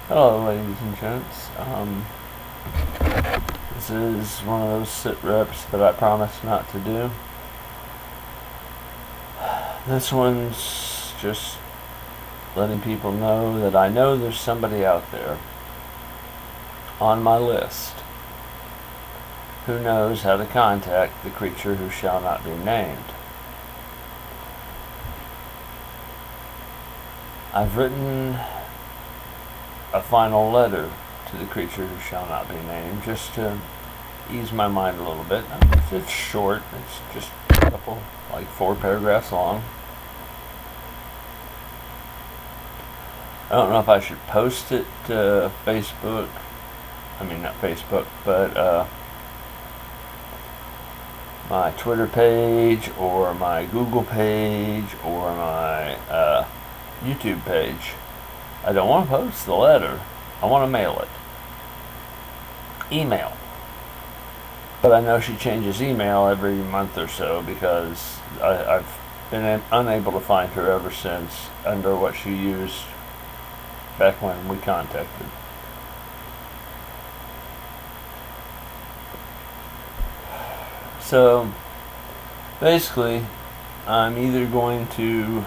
Hello, ladies and gents. This is one of those sit reps that I promised not to do. This one's just letting people know that I know there's somebody out there on my list who knows how to contact the creature who shall not be named. I've written a final letter to the creature who shall not be named, just to ease my mind a little bit. It's short. It's just a couple, like 4 paragraphs long. I don't know if I should post it to Facebook. I mean, not Facebook, but my Twitter page, or my Google page, or my YouTube page. I don't want to post the letter. I want to mail it. Email. But I know she changes email every month or so, because I've been unable to find her ever since under what she used back when we contacted. So basically, I'm either going to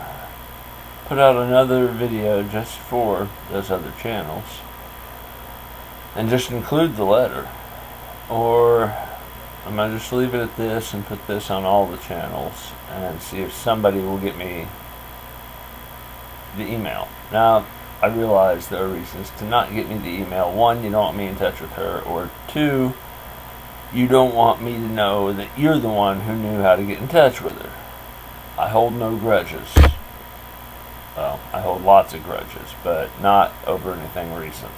put out another video just for those other channels and just include the letter, or I'm going to just leave it at this and put this on all the channels and see if somebody will get me the email. Now, I realize there are reasons to not get me the email. 1, you don't want me in touch with her, or 2, you don't want me to know that you're the one who knew how to get in touch with her. I hold no grudges. Well, I hold lots of grudges, but not over anything recent.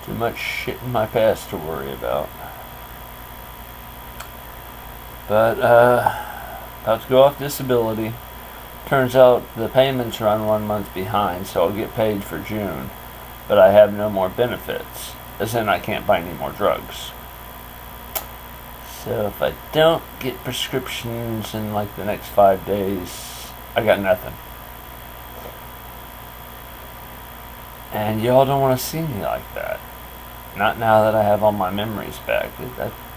Too much shit in my past to worry about. But, about to go off disability. Turns out the payments run 1 month behind, so I'll get paid for June. But I have no more benefits, as in I can't buy any more drugs. So if I don't get prescriptions in like the next 5 days, I got nothing. And y'all don't want to see me like that. Not now that I have all my memories back.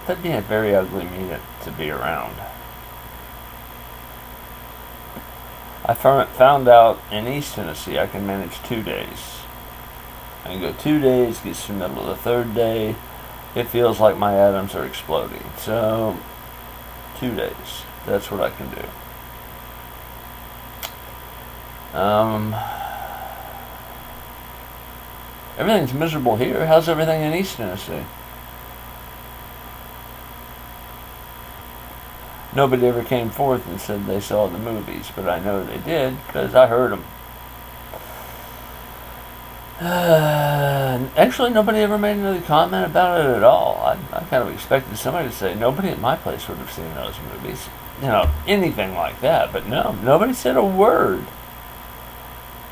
That'd be a very ugly me to be around. I found out in East Tennessee I can manage 2 days. I can go 2 days, gets to the middle of the 3rd day, it feels like my atoms are exploding. So, 2 days. That's what I can do. Everything's miserable here. How's everything in East Tennessee? Nobody ever came forth and said they saw the movies, but I know they did, because I heard them. Actually, nobody ever made another comment about it at all. I kind of expected somebody to say, nobody at my place would have seen those movies. You know, anything like that. But no, nobody said a word.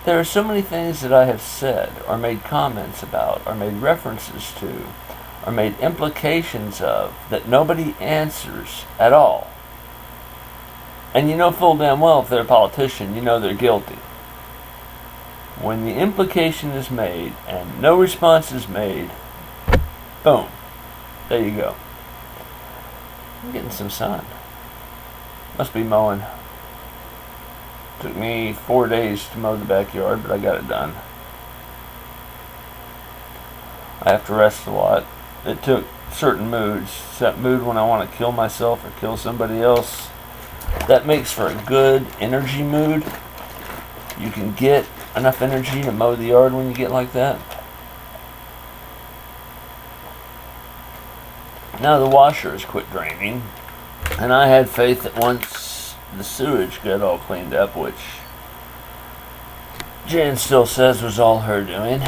There are so many things that I have said, or made comments about, or made references to, or made implications of, that nobody answers at all. And you know full damn well, if they're a politician, you know they're guilty. When the implication is made and no response is made, boom, there you go. I'm getting some sun. Must be mowing. Took me 4 days to mow the backyard, but I got it done. I have to rest a lot. It took certain moods. It's that mood when I want to kill myself or kill somebody else. That makes for a good energy mood. You can get enough energy to mow the yard when you get like that. Now the washer has quit draining, and I had faith that once the sewage got all cleaned up, which Jan still says was all her doing,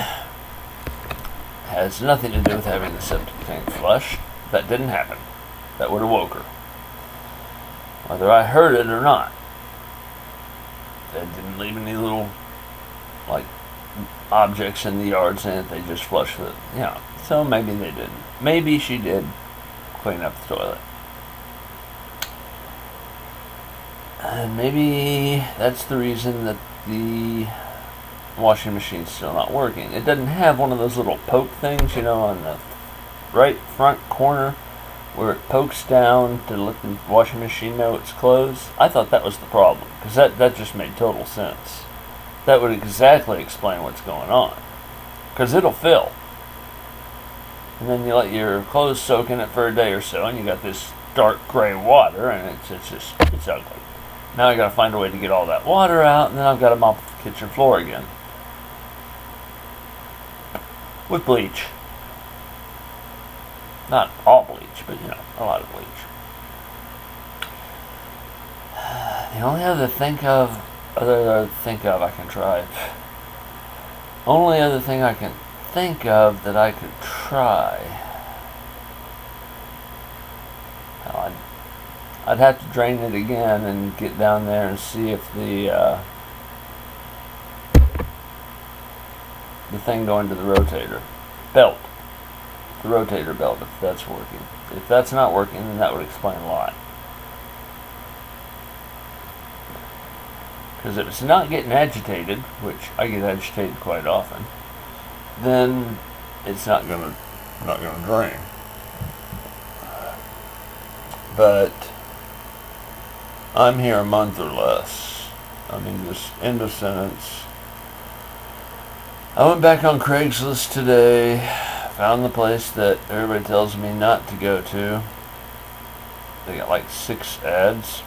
has nothing to do with having the septic tank flushed. That didn't happen. That would have woke her, whether I heard it or not. That didn't leave any little objects in the yard saying that they just flushed it. Yeah, so maybe they didn't. Maybe she did clean up the toilet. And maybe that's the reason that the washing machine's still not working. It doesn't have one of those little poke things, on the right front corner where it pokes down to let the washing machine know it's closed. I thought that was the problem, because that just made total sense. That would exactly explain what's going on. Because it'll fill. And then you let your clothes soak in it for a day or so, and you got this dark gray water, and it's ugly. Now I gotta find a way to get all that water out, and then I've got to mop the kitchen floor again. With bleach. Not all bleach, but a lot of bleach. The only other thing I can try. Only other thing I can think of that I could try. Well, I'd have to drain it again and get down there and see if the thing going to the rotator belt, the rotator belt, if that's working. If that's not working, then that would explain a lot. Because if it's not getting agitated, which I get agitated quite often, then it's not gonna drain. But I'm here a month or less. I mean, this end of sentence. I went back on Craigslist today, found the place that everybody tells me not to go to. They got like 6 ads.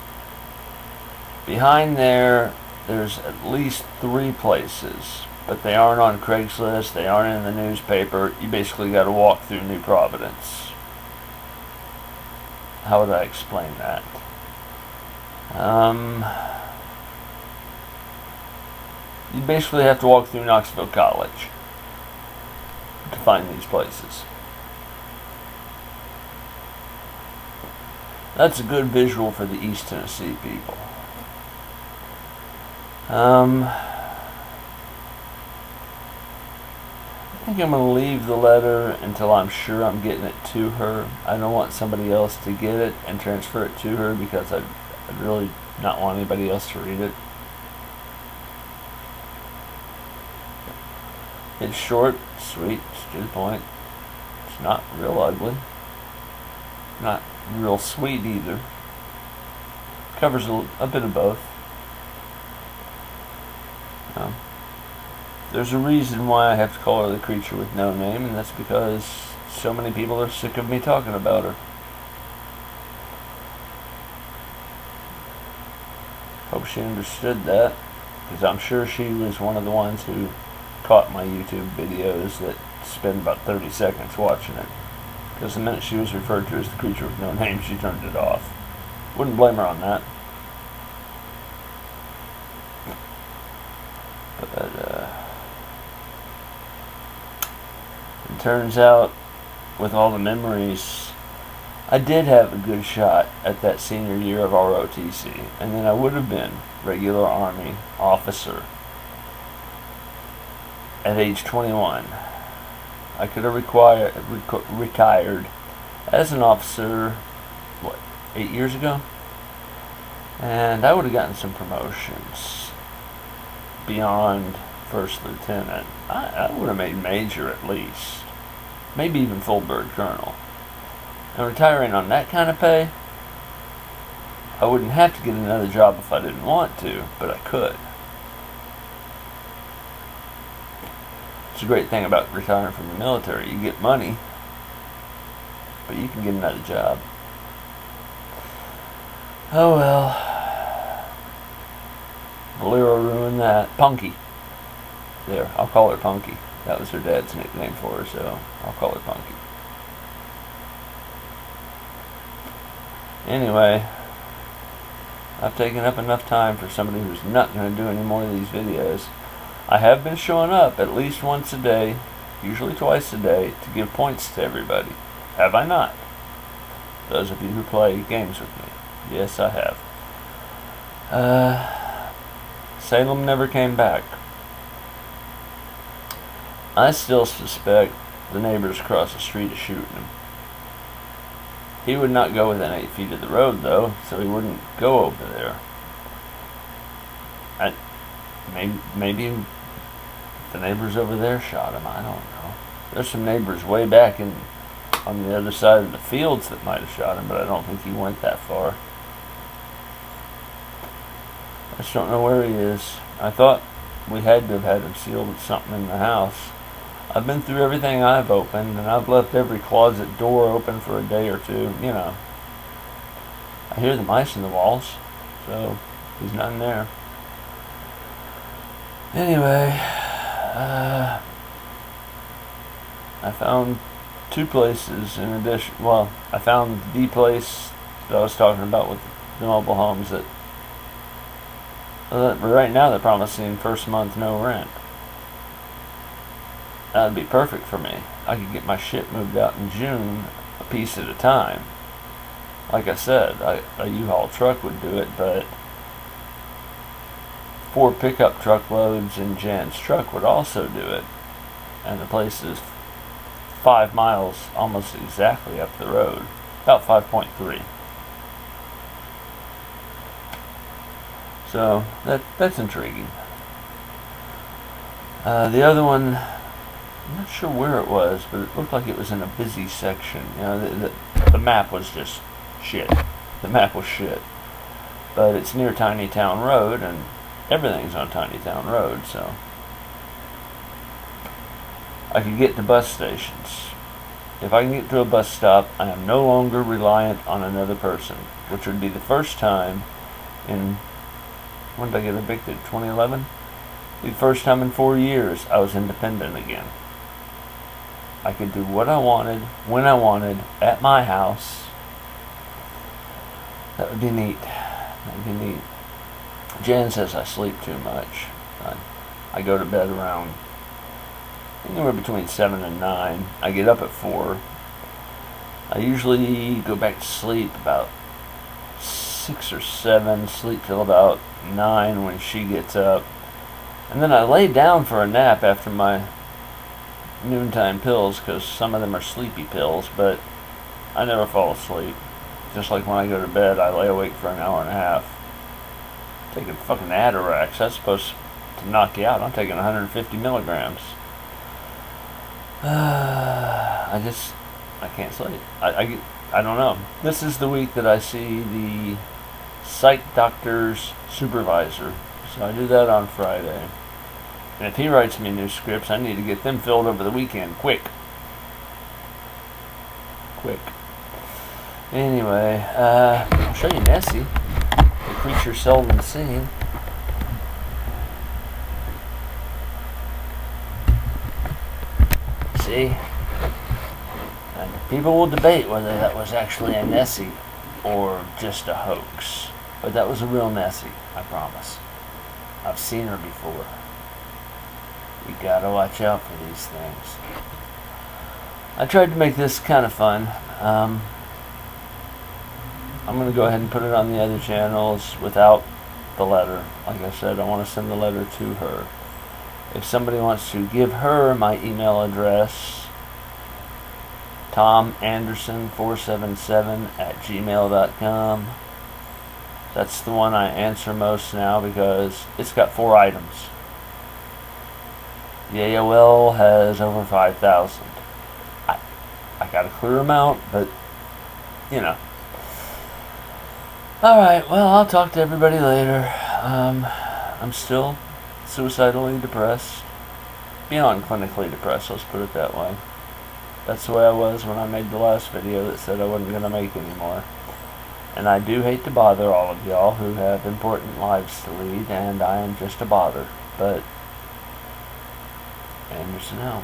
Behind there's at least 3 places, but they aren't on Craigslist, they aren't in the newspaper. You basically got to walk through New Providence. How would I explain that? You basically have to walk through Knoxville College to find these places. That's a good visual for the East Tennessee people. I think I'm going to leave the letter until I'm sure I'm getting it to her. I don't want somebody else to get it and transfer it to her, because I'd really not want anybody else to read it. It's short, sweet, it's to the point. It's not real ugly. Not real sweet either. Covers a bit of both. There's a reason why I have to call her the creature with no name, and that's because so many people are sick of me talking about her. Hope she understood that, because I'm sure she was one of the ones who caught my YouTube videos that spend about 30 seconds watching it. Because the minute she was referred to as the creature with no name, she turned it off. Wouldn't blame her on that. But, it turns out, with all the memories, I did have a good shot at that senior year of ROTC, and then I would have been regular Army officer at age 21. I could have retired as an officer, 8 years ago? And I would have gotten some promotions beyond first lieutenant. I would have made major at least. Maybe even full bird colonel. And retiring on that kind of pay, I wouldn't have to get another job if I didn't want to, but I could. It's a great thing about retiring from the military. You get money, but you can get another job. Oh well. Valero ruined that. Punky. There, I'll call her Punky. That was her dad's nickname for her, so I'll call her Punky. Anyway, I've taken up enough time for somebody who's not going to do any more of these videos. I have been showing up at least once a day, usually twice a day, to give points to everybody. Have I not? Those of you who play games with me. Yes, I have. Salem never came back. I still suspect the neighbors across the street are shooting him. He would not go within 8 feet of the road, though, so he wouldn't go over there. I, maybe the neighbors over there shot him. I don't know. There's some neighbors way back on the other side of the fields that might have shot him, but I don't think he went that far. I just don't know where he is. I thought we had to have had him sealed with something in the house. I've been through everything I've opened, and I've left every closet door open for a day or two. You know, I hear the mice in the walls, so there's nothing there. Anyway, I found two places in addition. Well, I found the place that I was talking about with the mobile homes that right now they're promising first month no rent. That would be perfect for me. I could get my shit moved out in June, a piece at a time. Like I said, a U-Haul truck would do it, but 4 pickup truckloads in Jan's truck would also do it. And the place is 5 miles almost exactly up the road. About 5.3. So that's intriguing. The other one, I'm not sure where it was, but it looked like it was in a busy section. You know, the map was just shit. The map was shit. But it's near Tiny Town Road, and everything's on Tiny Town Road, so I can get to bus stations. If I can get to a bus stop, I am no longer reliant on another person, which would be the first time in, when did I get evicted? 2011? The first time in 4 years I was independent again. I could do what I wanted, when I wanted, at my house. That would be neat. That would be neat. Jan says I sleep too much. I go to bed around anywhere between 7 and 9. I get up at 4. I usually go back to sleep about 6 or 7, sleep till about 9 when she gets up. And then I lay down for a nap after my noontime pills, because some of them are sleepy pills, but I never fall asleep. Just like when I go to bed, I lay awake for an hour and a half. Taking fucking Atarax, that's supposed to knock you out. I'm taking 150 milligrams. I can't sleep. I don't know. This is the week that I see the psych doctor's supervisor. So I do that on Friday. And if he writes me new scripts, I need to get them filled over the weekend. Quick. Anyway, I'll show you Nessie, the creature seldom seen. See? And people will debate whether that was actually a Nessie or just a hoax. But that was a real Nessie, I promise. I've seen her before. You gotta watch out for these things. I tried to make this kind of fun. I'm going to go ahead and put it on the other channels without the letter. Like I said, I want to send the letter to her. If somebody wants to give her my email address, tomanderson477@gmail.com. That's the one I answer most now because it's got 4 items. The AOL has over 5,000. I got a clear amount, but, you know. Alright, well, I'll talk to everybody later. I'm still suicidally depressed. Beyond clinically depressed, let's put it that way. That's the way I was when I made the last video that said I wasn't going to make anymore. And I do hate to bother all of y'all who have important lives to lead, and I am just a bother. But Anderson out.